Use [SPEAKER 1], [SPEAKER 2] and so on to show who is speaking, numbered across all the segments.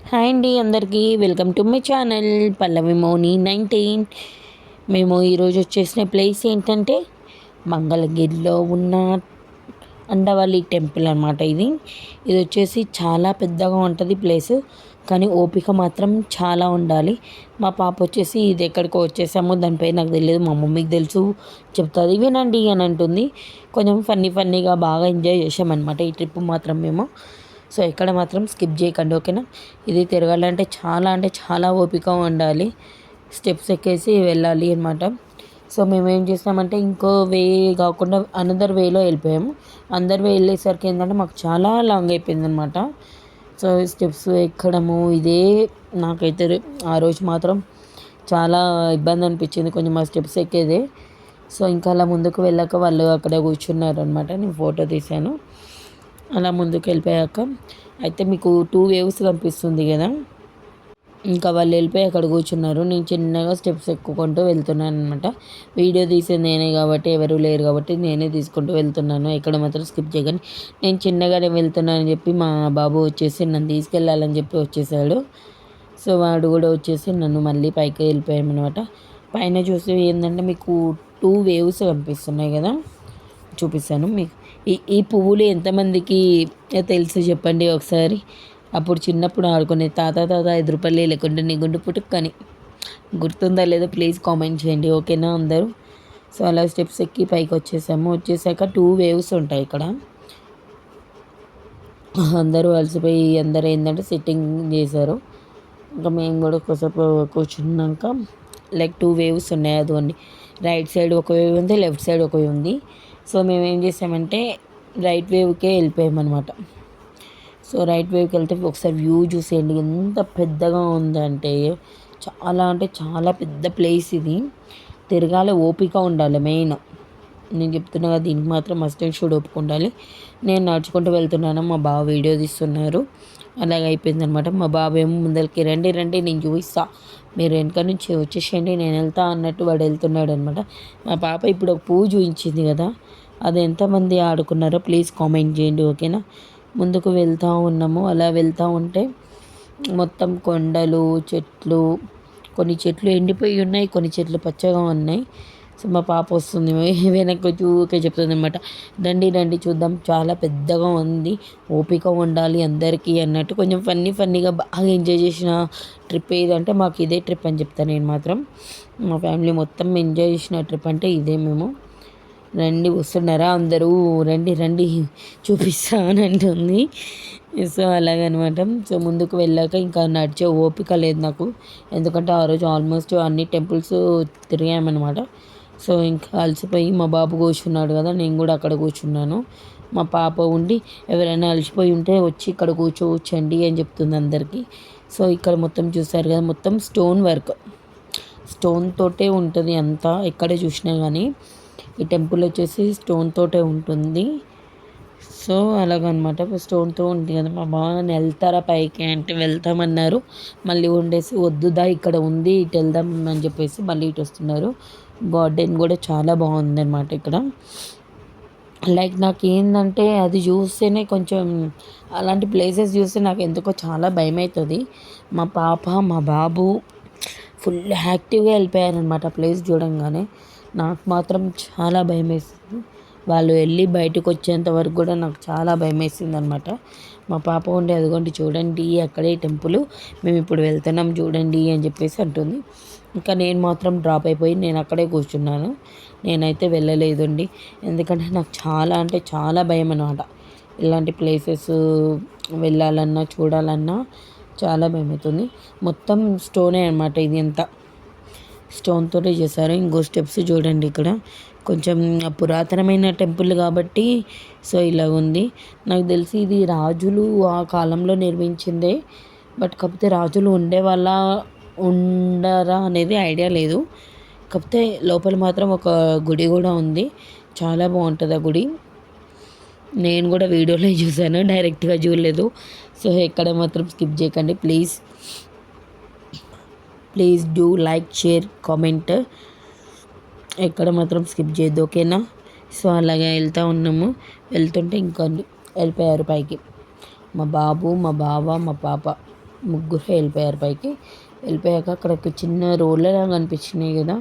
[SPEAKER 1] Hi అండి అందరికీ welcome to my channel పల్లవి మౌని 19. మేము ఈరోజు వచ్చేసిన ప్లేస్ ఏంటంటే మంగళగిరిలో ఉన్న అండవల్లి టెంపుల్ అనమాట. ఇది వచ్చేసి చాలా పెద్దగా ఉంటుంది ప్లేస్, కానీ ఓపిక మాత్రం చాలా ఉండాలి. మా పాప వచ్చేసి ఇది ఎక్కడికో వచ్చేసాము, దానిపై నాకు తెలియదు, మా మమ్మీకి తెలుసు, చెప్తుంది వినండి అని అంటుంది. కొంచెం ఫన్నీగా బాగా ఎంజాయ్ చేసామన్నమాట ఈ ట్రిప్ మాత్రం మేము. సో ఇక్కడ మాత్రం స్కిప్ చేయకండి, ఓకేనా. ఇది తిరగాలంటే చాలా ఓపిక ఉండాలి, స్టెప్స్ ఎక్కేసి వెళ్ళాలి అనమాట. సో మేము ఏం చేస్తామంటే ఇంకో వే కాకుండా అనదర్ వేలో వెళ్ళిపోయాము. అందర్ వే వెళ్ళేసరికి ఏంటంటే మాకు చాలా లాంగ్ అయిపోయింది అనమాట. సో స్టెప్స్ ఎక్కడము ఇదే నాకైతే ఆ రోజు మాత్రం చాలా ఇబ్బంది అనిపించింది కొంచెం ఆ స్టెప్స్ ఎక్కేదే. సో ఇంకా అలా ముందుకు వెళ్ళాక వాళ్ళు అక్కడ కూర్చున్నారు అనమాట, నేను ఫోటో తీశాను. అలా ముందుకు వెళ్ళిపోయాక అయితే మీకు 2 వేవ్స్ కనిపిస్తుంది కదా, ఇంకా వాళ్ళు వెళ్ళిపోయి అక్కడ కూర్చున్నారు. నేను చిన్నగా స్టెప్స్ ఎక్కుకుంటూ వెళ్తున్నాను అనమాట. వీడియో తీసేది నేనే కాబట్టి, ఎవరు లేరు కాబట్టి నేనే తీసుకుంటూ వెళ్తున్నాను. ఎక్కడ మాత్రం స్కిప్ చేయగానే నేను చిన్నగానే వెళ్తున్నానని చెప్పి మా బాబు వచ్చేసి నన్ను తీసుకెళ్ళాలని చెప్పి వచ్చేసాడు. సో వాడు కూడా వచ్చేసి నన్ను మళ్ళీ పైకి వెళ్ళిపోయామన్నమాట. పైన చూసి ఏంటంటే మీకు 2 వేవ్స్ కనిపిస్తున్నాయి కదా, చూపిస్తాను మీకు. ఈ పువ్వులు ఎంతమందికి తెలుసు చెప్పండి ఒకసారి. అప్పుడు చిన్నప్పుడు ఆడుకునే తాత 5 రూపాయలు లేకుంటే నీ గుండు పుట్టుకని గుర్తుందా లేదో ప్లీజ్ కామెంట్ చేయండి, ఓకేనా అందరూ. సో అలా స్టెప్స్ ఎక్కి పైకి వచ్చేసాము. వచ్చేసాక 2 వేవ్స్ ఉంటాయి ఇక్కడ. అందరూ అలసిపోయి అందరూ ఏంటంటే సిట్టింగ్ చేశారు. ఇంకా మేము కూడా ఒకసేపు కూర్చున్నాక లైక్ 2 వేవ్స్ ఉన్నాయి. అదిగోండి రైట్ సైడ్ ఒక వేవ్ ఉంది, లెఫ్ట్ సైడ్ ఒక వేవ్ ఉంది. సో మేము ఏం చేసామంటే రైట్ వేవ్కే వెళ్ళిపోయామన్నమాట. సో రైట్ వేవ్కి వెళ్తే ఒకసారి వ్యూ చూసేయండి ఎంత పెద్దగా ఉందంటే, చాలా పెద్ద ప్లేస్ ఇది. తిరగాలి, ఓపిక ఉండాలి మెయిన్. నేను చెప్తున్నా కదా, దీనికి మాత్రం మస్ట్ అండ్ షుడ్ ఓపిక ఉండాలి. నేను నడుచుకుంటూ వెళ్తున్నాను, మా బావ వీడియో తీస్తున్నారు. అలాగే అయిపోయిందనమాట. మా బాబు ఏమో ముందరికి రండి నేను చూపిస్తా, మీరు వెనక నుంచి వచ్చేసేయండి నేను వెళ్తా అన్నట్టు వాడు వెళ్తున్నాడు అనమాట. మా పాప ఇప్పుడు ఒక పువ్వు చూపించింది కదా, అది ఎంతమంది ఆడుకున్నారో ప్లీజ్ కామెంట్ చేయండి, ఓకేనా. ముందుకు వెళ్తూ ఉన్నాము. అలా వెళ్తూ ఉంటే మొత్తం కొండలు, చెట్లు, కొన్ని చెట్లు ఎండిపోయి ఉన్నాయి, కొన్ని చెట్లు పచ్చగా ఉన్నాయి. సో మా పాప వస్తుంది వెనక్కి ఊరికే చెప్తుంది అనమాట, రండి చూద్దాం, చాలా పెద్దగా ఉంది, ఓపిక ఉండాలి అందరికీ అన్నట్టు. కొంచెం ఫన్నీగా బాగా ఎంజాయ్ చేసిన ట్రిప్ ఏదంటే మాకు ఇదే ట్రిప్ అని చెప్తాను నేను మాత్రం. మా ఫ్యామిలీ మొత్తం ఎంజాయ్ చేసిన ట్రిప్ అంటే ఇదే. మేము రండి వస్తున్నారా అందరూ, రండి చూపిస్తా అని అంటుంది. సో అలాగనమాట. సో ముందుకు వెళ్ళాక ఇంకా నడిచే ఓపిక లేదు నాకు, ఎందుకంటే ఆ రోజు ఆల్మోస్ట్ అన్ని టెంపుల్స్ తిరిగామన్నమాట. సో ఇంకా అలసిపోయి మా బాబు కూర్చున్నాడు కదా, నేను కూడా అక్కడ కూర్చున్నాను. మా పాప ఉండి ఎవరైనా అలసిపోయి ఉంటే వచ్చి ఇక్కడ కూర్చోవచ్చండి అని చెప్తుంది అందరికీ. సో ఇక్కడ మొత్తం చూసారు కదా, మొత్తం స్టోన్ వర్క్, స్టోన్ తోటే ఉంటుంది అంతా. ఎక్కడే చూసినా కానీ ఈ టెంపుల్ వచ్చేసి స్టోన్ తోటే ఉంటుంది. సో అలాగనమాట, స్టోన్తో ఉంది కదా. మా బాగా వెళ్తారా పైకి అంటే వెళ్తామన్నారు, మళ్ళీ ఉండేసి వద్దుదా ఇక్కడ ఉంది ఇటు వెళ్దాం అని చెప్పేసి మళ్ళీ ఇటు వస్తున్నారు. గార్డెన్ కూడా చాలా బాగుందన్నమాట ఇక్కడ. లైక్ నాకు ఏంటంటే అది చూస్తేనే కొంచెం, అలాంటి ప్లేసెస్ చూస్తే నాకు ఎందుకో చాలా భయం అవుతుంది. మా పాప మా బాబు ఫుల్ యాక్టివ్గా వెళ్ళిపోయారనమాట ప్లేస్ చూడంగానే. నాకు మాత్రం చాలా భయం వేసింది, వాళ్ళు వెళ్ళి బయటకు వచ్చేంత వరకు కూడా నాకు చాలా భయం వేసింది అనమాట. మా పాప ఉండి అదిగోండి చూడండి అక్కడే టెంపుల్, మేము ఇప్పుడు వెళ్తున్నాం చూడండి అని చెప్పేసి అంటుంది. ఇంకా నేను మాత్రం డ్రాప్ అయిపోయి నేను అక్కడే కూర్చున్నాను. నేనైతే వెళ్ళలేదండి, ఎందుకంటే నాకు చాలా భయం అనమాట. ఇలాంటి ప్లేసెస్ వెళ్ళాలన్నా చూడాలన్నా చాలా భయం అవుతుంది. మొత్తం స్టోనే అనమాట, ఇది అంతా స్టోన్తోనే చేశారు. ఇంకో స్టెప్స్ చూడండి ఇక్కడ, కొంచెం పురాతనమైన టెంపుల్ కాబట్టి సో ఇలా ఉంది. నాకు తెలిసి ఇది రాజులు ఆ కాలంలో నిర్మించిందే, బట్ కాకపోతే రాజులు ఉండరా అనేది ఐడియా లేదు. కాకపోతే లోపల మాత్రం ఒక గుడి కూడా ఉంది, చాలా బాగుంటుంది ఆ గుడి. నేను కూడా వీడియోలో చూశాను, డైరెక్ట్గా చూడలేదు. సో ఎక్కడ మాత్రం స్కిప్ చేయకండి please do like, share, comment, ఎక్కడ మాత్రం స్కిప్ చేయొద్దు, ఓకేనా. సో అలాగే వెళ్తూ ఉన్నాము. వెళ్తుంటే ఇంకా వెళ్ళిపోయారు పైకి మా బాబు, మా బావ, మా పాప ముగ్గురు వెళ్ళిపోయారు పైకి. వెళ్ళిపోయాక అక్కడ ఒక చిన్న రోళ్ళలా కనిపించినాయి కదా,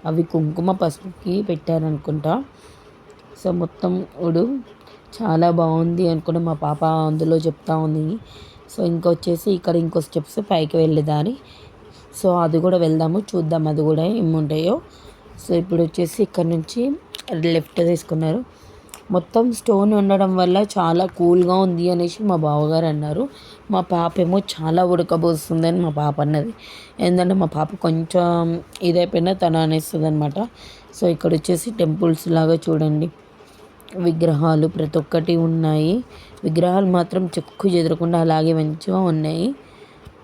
[SPEAKER 1] అవి కుంకుమ పసుపుకి పెట్టారనుకుంటా. సో మొత్తం ఉడు చాలా బాగుంది అనుకుంటే మా పాప అందులో చెప్తా ఉంది. సో ఇంకొచ్చేసి ఇక్కడ ఇంకో స్టెప్స్ పైకి వెళ్ళే దారి. సో అది కూడా వెళ్దాము, చూద్దాం అది కూడా ఏముంటాయో. సో ఇప్పుడు వచ్చేసి ఇక్కడ నుంచి లెఫ్ట్ తీసుకున్నారు. మొత్తం స్టోన్ ఉండడం వల్ల చాలా కూల్గా ఉంది అనేసి మా బావగారు అన్నారు. మా పాప ఏమో చాలా ఉడకబోస్తుందని మా పాప అన్నది. ఏంటంటే మా పాప కొంచెం ఇదైపోయినా తను అనేస్తుంది అనమాట. సో ఇక్కడ వచ్చేసి టెంపుల్స్ లాగా చూడండి, విగ్రహాలు ప్రతి ఒక్కటి ఉన్నాయి. విగ్రహాలు మాత్రం చెక్కు చెదరకుండా అలాగే మంచిగా ఉన్నాయి,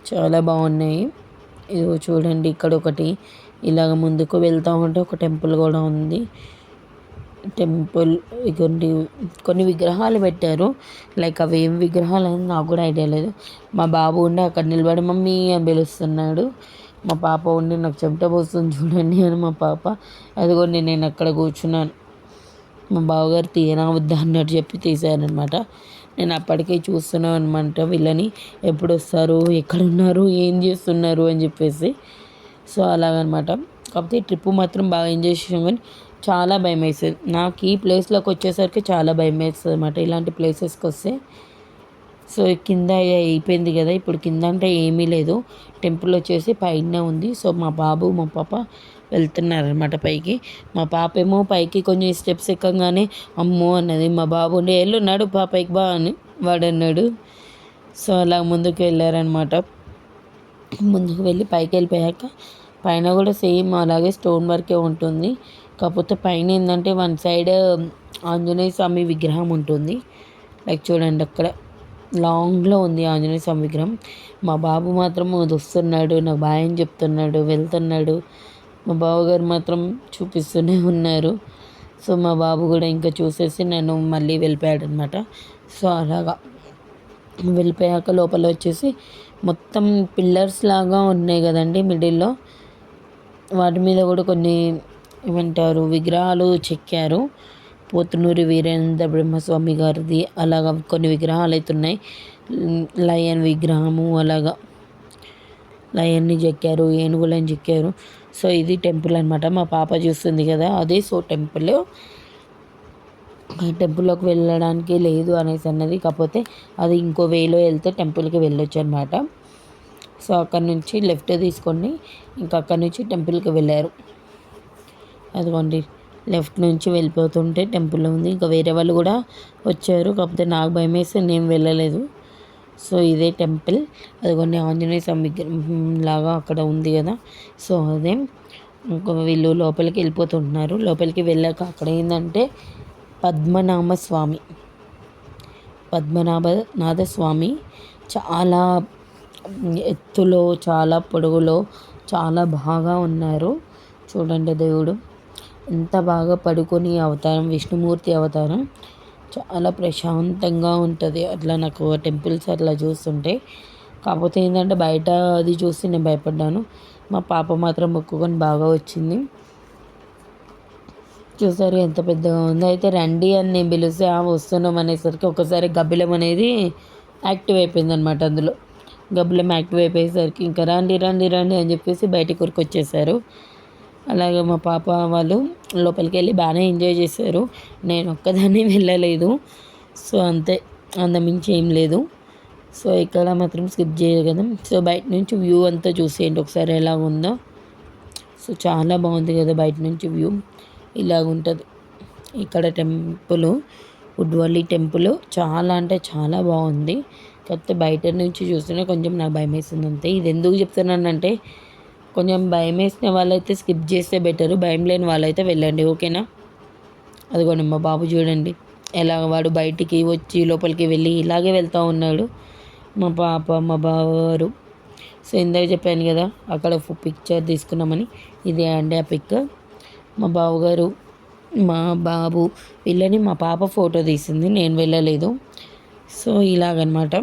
[SPEAKER 1] చాలా బాగున్నాయి. ఇదిగో చూడండి ఇక్కడ ఒకటి, ఇలాగ ముందుకు వెళ్తూ ఉంటే ఒక టెంపుల్ కూడా ఉంది. టెంపుల్ కొన్ని విగ్రహాలు పెట్టారు. లైక్ అవి ఏం విగ్రహాలు అని నాకు కూడా ఐడియా లేదు. మా బాబు ఉండి అక్కడ నిలబడి మమ్మీ అని పిలుస్తున్నాడు. మా పాప ఉండి నాకు చెమట పోస్తుంది చూడండి అని మా పాప. అదిగోండి నేను అక్కడ కూర్చున్నాను. మా బావగారు తీయనా వద్దా అన్నట్టు చెప్పి తీశారనమాట. నేను అప్పటికే చూస్తున్నాను అనమాట వీళ్ళని, ఎప్పుడు వస్తారు, ఎక్కడున్నారు, ఏం చేస్తున్నారు అని చెప్పేసి. సో అలాగనమాట. కాకపోతే ఈ ట్రిప్ మాత్రం బాగా ఎంజాయ్ చేసాం, కానీ చాలా భయం వేసేది నాకు. ఈ ప్లేస్లోకి వచ్చేసరికి చాలా భయం వేస్తుంది అనమాట ఇలాంటి ప్లేసెస్కి వస్తే. సో కింద అయిపోయింది కదా, ఇప్పుడు కింద అంటే ఏమీ లేదు. టెంపుల్ వచ్చేసి పైన ఉంది. సో మా బాబు మా పాప వెళ్తున్నారనమాట పైకి. మా పాప ఏమో పైకి కొంచెం స్టెప్స్ ఎక్కగానే అమ్మో అన్నది. మా బాబు ఉండి ఎల్లున్నాడు పైకి బా అని వాడు అన్నాడు. సో అలా ముందుకు వెళ్ళారనమాట. ముందుకు వెళ్ళి పైకి వెళ్ళిపోయాక పైన కూడా సేమ్ అలాగే స్టోన్ వర్కే ఉంటుంది. కాకపోతే పైన ఏంటంటే వన్ సైడ్ ఆంజనేయ స్వామి విగ్రహం ఉంటుంది. లైక్ చూడండి అక్కడ లాంగ్లో ఉంది ఆంజనేయ స్వామి విగ్రహం. మా బాబు మాత్రం వస్తున్నాడు, నాకు బాయ్ అని చెప్తున్నాడు, వెళ్తున్నాడు. మా బావగారు మాత్రం చూపిస్తూనే ఉన్నారు. సో మా బాబు కూడా ఇంకా చూసేసి నన్ను మళ్ళీ వెళ్ళిపోయాడు అనమాట. సో అలాగా వెళ్ళిపోయాక లోపల వచ్చేసి మొత్తం పిల్లర్స్ లాగా ఉన్నాయి కదండి మిడిల్లో, వాటి మీద కూడా కొన్ని ఏమంటారు విగ్రహాలు చెక్కారు. పోతునూరి వీరేంద్ర బ్రహ్మస్వామి గారిది అలాగా కొన్ని విగ్రహాలు అయితే ఉన్నాయి. లయన్ విగ్రహము అలాగా లయన్ని చెక్కారు, ఏనుగులను చెక్కారు. సో ఇది టెంపుల్ అనమాట. మా పాప చూస్తుంది కదా అదే. సో టెంపుల్లోకి వెళ్ళడానికి లేదు అనేసి అన్నది. కాకపోతే అది ఇంకో వేలో వెళ్తే టెంపుల్కి వెళ్ళొచ్చు అనమాట. సో అక్కడ నుంచి లెఫ్ట్ తీసుకొని ఇంకా అక్కడ నుంచి టెంపుల్కి వెళ్ళారు. అదిగోండి లెఫ్ట్ నుంచి వెళ్ళిపోతుంటే టెంపుల్ ఉంది. ఇంకా వేరే వాళ్ళు కూడా వచ్చారు, కాకపోతే నాకు భయం వేసి నేను వెళ్ళలేదు. సో ఇదే టెంపుల్. అదిగోండి ఆంజనేయ స్వామి విగ్రహం లాగా అక్కడ ఉంది కదా. సో అదే ఇంకా వీళ్ళు లోపలికి వెళ్ళిపోతుంటున్నారు. లోపలికి వెళ్ళాక అక్కడ ఏంటంటే పద్మనాభనాథ స్వామి చాలా ఎత్తులో చాలా పొడవులో చాలా బాగా ఉన్నారు. చూడండి దేవుడు ఎంత బాగా పడుకొని అవతారం, విష్ణుమూర్తి అవతారం. చాలా ప్రశాంతంగా ఉంటుంది అట్లా నాకు టెంపుల్స్ అట్లా చూస్తుంటే. కాకపోతే ఏంటంటే బయట అది చూసి నేను భయపడ్డాను. మా పాప మాత్రం మొక్కుకొని బాగా వచ్చింది. చూసారు ఎంత పెద్దగా ఉందో. అయితే రండి అని నేను పిలిస్తే వస్తున్నాం అనేసరికి ఒకసారి గబ్బిలం అనేది యాక్టివ్ అయిపోయింది అనమాట. అందులో గబ్బిలం యాక్టివ్ అయిపోయేసరికి ఇంకా రండి రండి రండి అని చెప్పేసి బయటికి వచ్చేసారు. అలాగే మా పాప వాళ్ళు లోపలికి వెళ్ళి బాగానే ఎంజాయ్ చేశారు. నేను ఒక్కదాన్ని వెళ్ళలేదు. సో అంతే, అంతమించి ఏం లేదు. సో ఇక్కడ మాత్రం స్కిప్ చేయదు కదా. సో బయట నుంచి వ్యూ అంతా చూసేయండి ఒకసారి ఎలా ఉందో. సో చాలా బాగుంది కదా బయట నుంచి వ్యూ ఇలాగుంటుంది. ఇక్కడ టెంపుల్ ఉడ్వల్లి టెంపుల్ చాలా అంటే చాలా బాగుంది. కాకపోతే బయట నుంచి చూస్తేనే కొంచెం నాకు భయం వేస్తుంది అంతే. ఇది ఎందుకు చెప్తున్నానంటే కొంచెం భయం వేసిన వాళ్ళైతే స్కిప్ చేస్తే బెటరు, భయం లేని వాళ్ళైతే వెళ్ళండి, ఓకేనా. అదిగోండి మా బాబు చూడండి ఎలా వాడు బయటికి వచ్చి లోపలికి వెళ్ళి ఇలాగే వెళ్తూ ఉన్నాడు. మా పాప మా బావగారు. సో ఇందాక చెప్పాను కదా అక్కడ పిక్చర్ తీసుకున్నామని, ఇదే అండి ఆ పిక్. మా బావగారు మా బాబు వీళ్ళని మా పాప ఫోటో తీసింది, నేను వెళ్ళలేదు. సో ఇలాగనమాట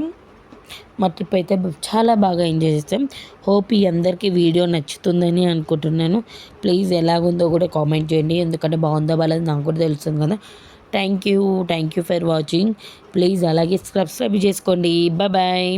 [SPEAKER 1] మా ట్రిప్ అయితే చాలా బాగా ఎంజాయ్ చేస్తాం. హోప్ ఈ అందరికీ వీడియో నచ్చుతుందని అనుకుంటున్నాను. ప్లీజ్ ఎలాగుందో కూడా కామెంట్ చేయండి, ఎందుకంటే బాగుందో బాగాలేదు నాకు కూడా తెలుస్తుంది కదా. Thank you for watching. Please అలాగే సబ్స్క్రైబ్ చేసుకోండి. బాయ్.